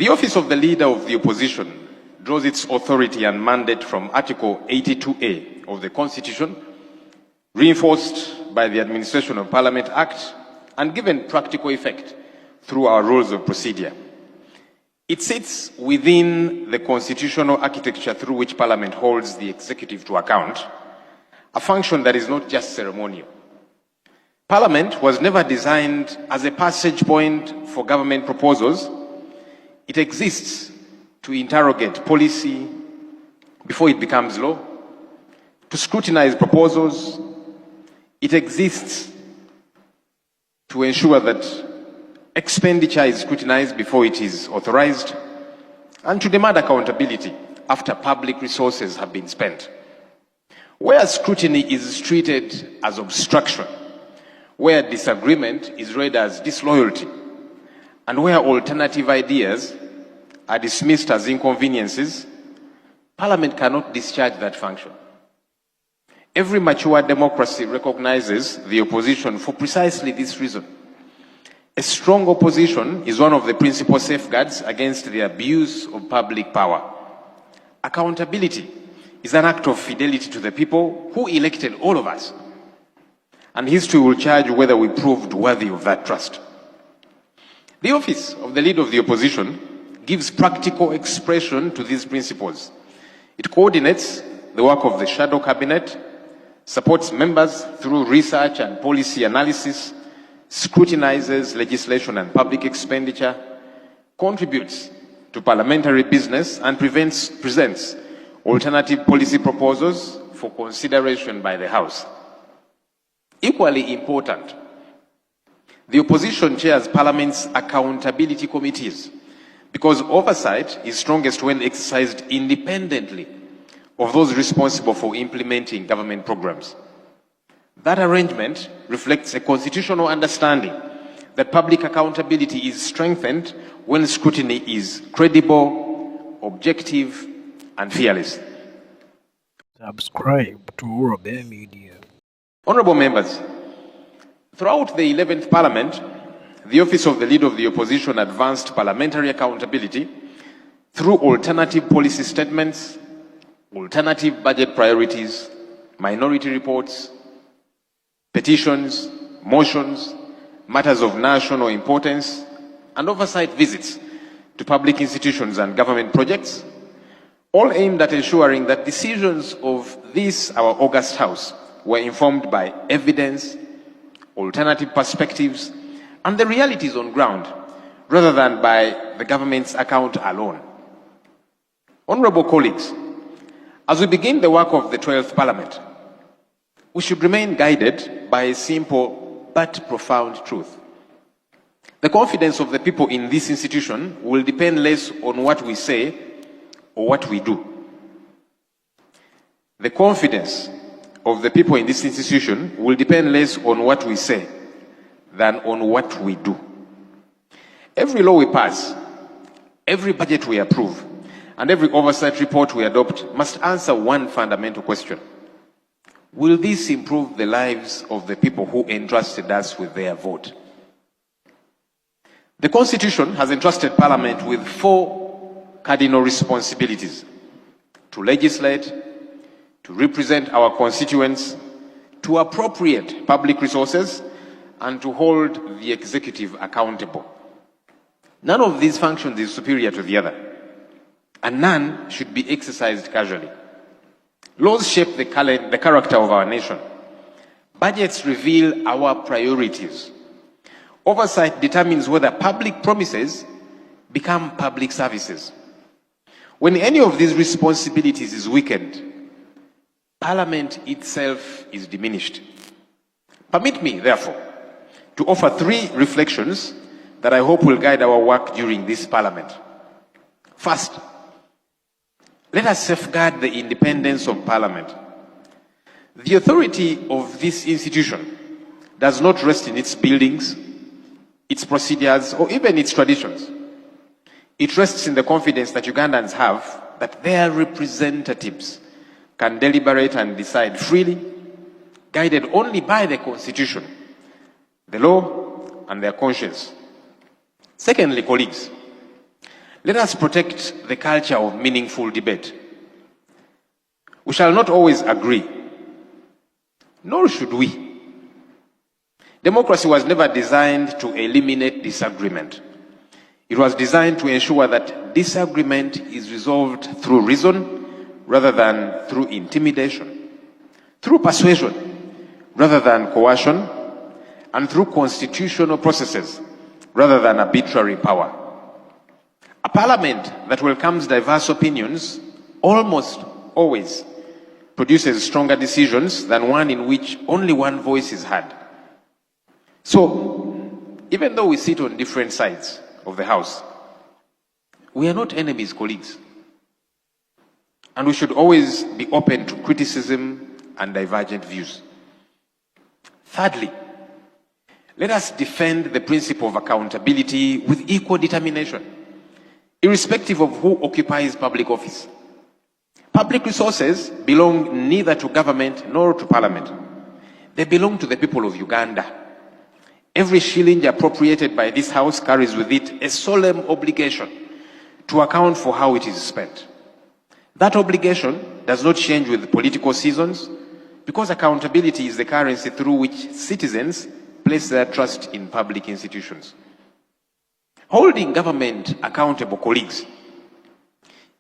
The office of the Leader of the Opposition draws its authority and mandate from Article 82A of the Constitution, reinforced by the Administration of Parliament Act and given practical effect through our rules of procedure. It sits within the constitutional architecture through which Parliament holds the executive to account, a function that is not just ceremonial. Parliament was never designed as a passage point for government proposals. It exists to interrogate policy before it becomes law, to scrutinize proposals. It exists to ensure that expenditure is scrutinized before it is authorized, and to demand accountability after public resources have been spent. Where scrutiny is treated as obstruction, where disagreement is read as disloyalty, and where alternative ideas are dismissed as inconveniences, Parliament cannot discharge that function. Every mature democracy recognizes the opposition for precisely this reason. A strong opposition is one of the principal safeguards against the abuse of public power. Accountability is an act of fidelity to the people who elected all of us. And history will judge whether we proved worthy of that trust. The office of the Leader of the Opposition gives practical expression to these principles. It coordinates the work of the shadow cabinet, supports members through research and policy analysis, scrutinizes legislation and public expenditure, contributes to parliamentary business, and presents alternative policy proposals for consideration by the House. Equally important, the opposition chairs Parliament's accountability committees because oversight is strongest when exercised independently of those responsible for implementing government programs. That arrangement reflects a constitutional understanding that public accountability is strengthened when scrutiny is credible, objective, and fearless. Subscribe to Orobe Media. Honorable members, throughout the 11th Parliament, the Office of the Leader of the Opposition advanced parliamentary accountability through alternative policy statements, alternative budget priorities, minority reports, petitions, motions, matters of national importance, and oversight visits to public institutions and government projects, all aimed at ensuring that decisions of this, our august House, were informed by evidence, alternative perspectives, and the realities on ground, rather than by the government's account alone. Honorable colleagues, as we begin the work of the 12th Parliament, we should remain guided by a simple but profound truth. The confidence of the people in this institution will depend less on what we say or what we do. The confidence of the people in this institution will depend less on what we say than on what we do. Every law we pass, every budget we approve, and every oversight report we adopt must answer one fundamental question. Will this improve the lives of the people who entrusted us with their vote? The Constitution has entrusted Parliament with 4 cardinal responsibilities: to legislate, to represent our constituents, to appropriate public resources, and to hold the executive accountable. None of these functions is superior to the other, and none should be exercised casually. Laws shape the character of our nation. Budgets reveal our priorities. Oversight determines whether public promises become public services. When any of these responsibilities is weakened, Parliament itself is diminished. Permit me, therefore, to offer 3 reflections that I hope will guide our work during this Parliament. First, let us safeguard the independence of Parliament. The authority of this institution does not rest in its buildings, its procedures, or even its traditions. It rests in the confidence that Ugandans have that their representatives can deliberate and decide freely, guided only by the Constitution, the law, and their conscience. Secondly, colleagues, Let us protect the culture of meaningful debate. We shall not always agree, nor should we. Democracy was never designed to eliminate disagreement. It was designed to ensure that disagreement is resolved through reason rather than through intimidation, through persuasion rather than coercion, and through constitutional processes rather than arbitrary power. A parliament that welcomes diverse opinions almost always produces stronger decisions than one in which only one voice is heard. So, even though we sit on different sides of the House, we are not enemies, colleagues. And we should always be open to criticism and divergent views. Thirdly, let us defend the principle of accountability with equal determination, irrespective of who occupies public office. Public resources belong neither to government nor to parliament. They belong to the people of Uganda. Every shilling appropriated by this House carries with it a solemn obligation to account for how it is spent. That obligation does not change with political seasons because accountability is the currency through which citizens place their trust in public institutions. Holding government accountable, colleagues,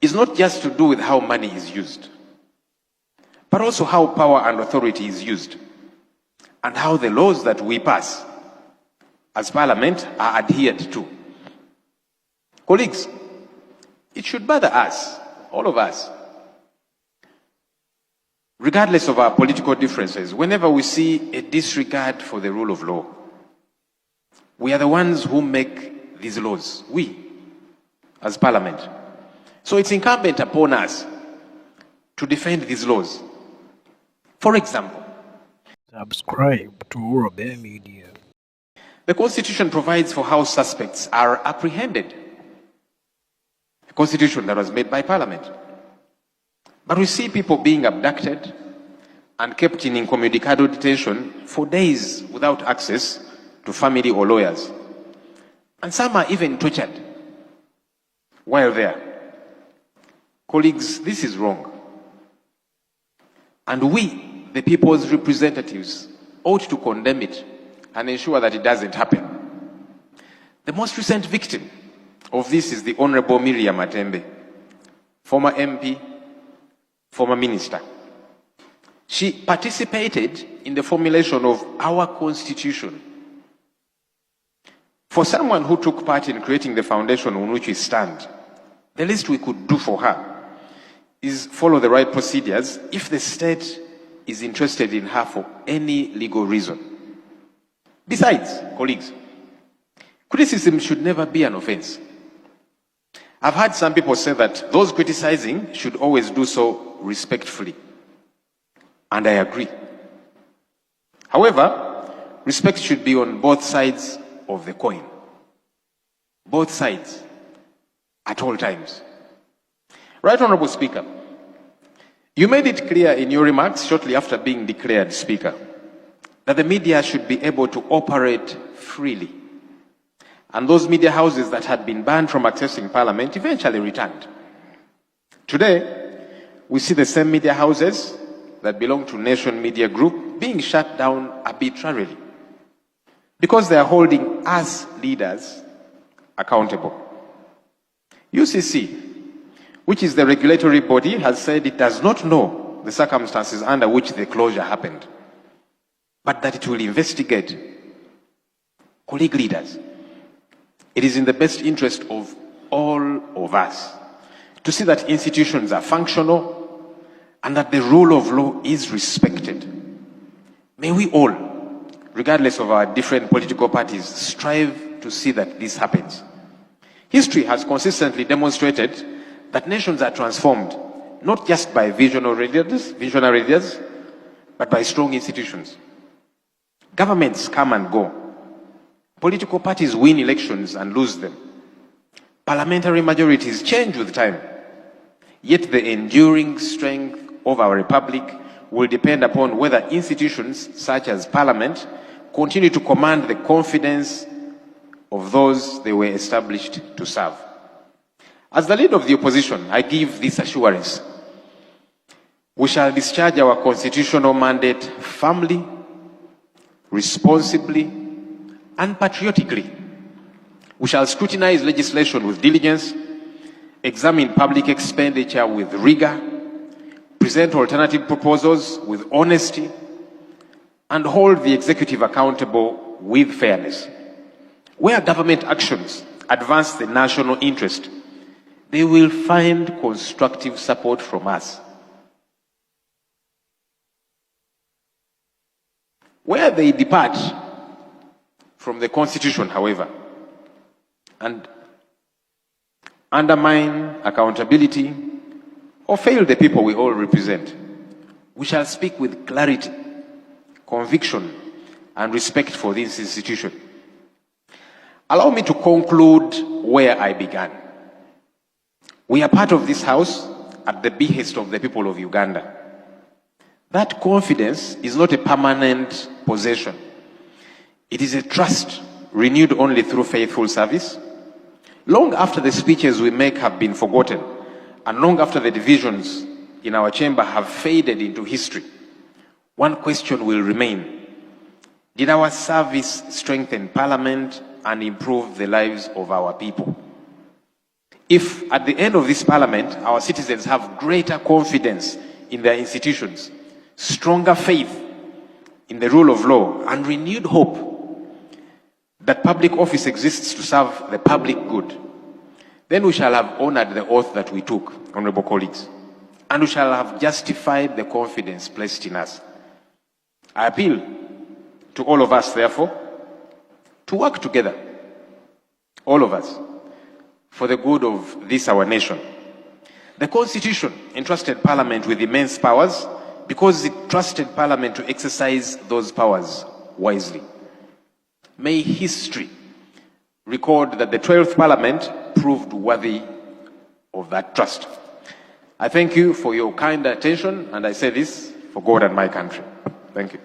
is not just to do with how money is used, but also how power and authority is used, and how the laws that we pass as Parliament are adhered to. Colleagues, it should bother us, all of us, regardless of our political differences, whenever we see a disregard for the rule of law. We are the ones who make these laws, we, as Parliament. So it's incumbent upon us to defend these laws. For example, Subscribe to Orobe Media. the Constitution provides for how suspects are apprehended. A constitution that was made by Parliament. But we see people being abducted and kept in incommunicado detention for days without access to family or lawyers. And some are even tortured while there. Colleagues, this is wrong. And we, the people's representatives, ought to condemn it and ensure that it doesn't happen. The most recent victim of this is the Honorable Miriam Atembe, former MP, former minister. She participated in the formulation of our Constitution. For someone who took part in creating the foundation on which we stand, the least we could do for her is follow the right procedures if the state is interested in her for any legal reason. Besides, colleagues, criticism should never be an offense. I've heard some people say that those criticizing should always do so respectfully. And I agree. However, respect should be on both sides of the coin. Both sides, at all times. Right Honorable Speaker, you made it clear in your remarks shortly after being declared Speaker that the media should be able to operate freely. And those media houses that had been banned from accessing Parliament eventually returned. Today, we see the same media houses that belong to Nation Media Group being shut down arbitrarily because they are holding us leaders accountable. UCC, which is the regulatory body, has said it does not know the circumstances under which the closure happened, but that it will investigate. Colleague leaders, it is in the best interest of all of us to see that institutions are functional and that the rule of law is respected. May we all, regardless of our different political parties, strive to see that this happens. History has consistently demonstrated that nations are transformed not just by visionary leaders, but by strong institutions. Governments come and go. Political parties win elections and lose them. Parliamentary majorities change with time. Yet the enduring strength of our republic will depend upon whether institutions such as Parliament continue to command the confidence of those they were established to serve. As the leader of the opposition, I give this assurance. We shall discharge our constitutional mandate firmly, responsibly, and patriotically. We shall scrutinize legislation with diligence, examine public expenditure with rigor, present alternative proposals with honesty, and hold the executive accountable with fairness. Where government actions advance the national interest, they will find constructive support from us. Where they depart from the Constitution, however, and undermine accountability or fail the people we all represent, we shall speak with clarity, conviction, and respect for this institution. Allow me to conclude where I began. We are part of this house at the behest of the people of Uganda. That confidence is not a permanent possession. It is a trust renewed only through faithful service. Long after the speeches we make have been forgotten, and long after the divisions in our chamber have faded into history, one question will remain. Did our service strengthen Parliament and improve the lives of our people? If at the end of this Parliament, our citizens have greater confidence in their institutions, stronger faith in the rule of law, and renewed hope that public office exists to serve the public good, then we shall have honored the oath that we took, honorable colleagues, and we shall have justified the confidence placed in us. I appeal to all of us, therefore, to work together, all of us, for the good of this our nation. The Constitution entrusted Parliament with immense powers because it trusted Parliament to exercise those powers wisely. May history record that the 12th Parliament proved worthy of that trust. I thank you for your kind attention, and I say this for God and my country. Thank you.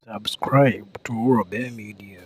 Subscribe to Orobe Media.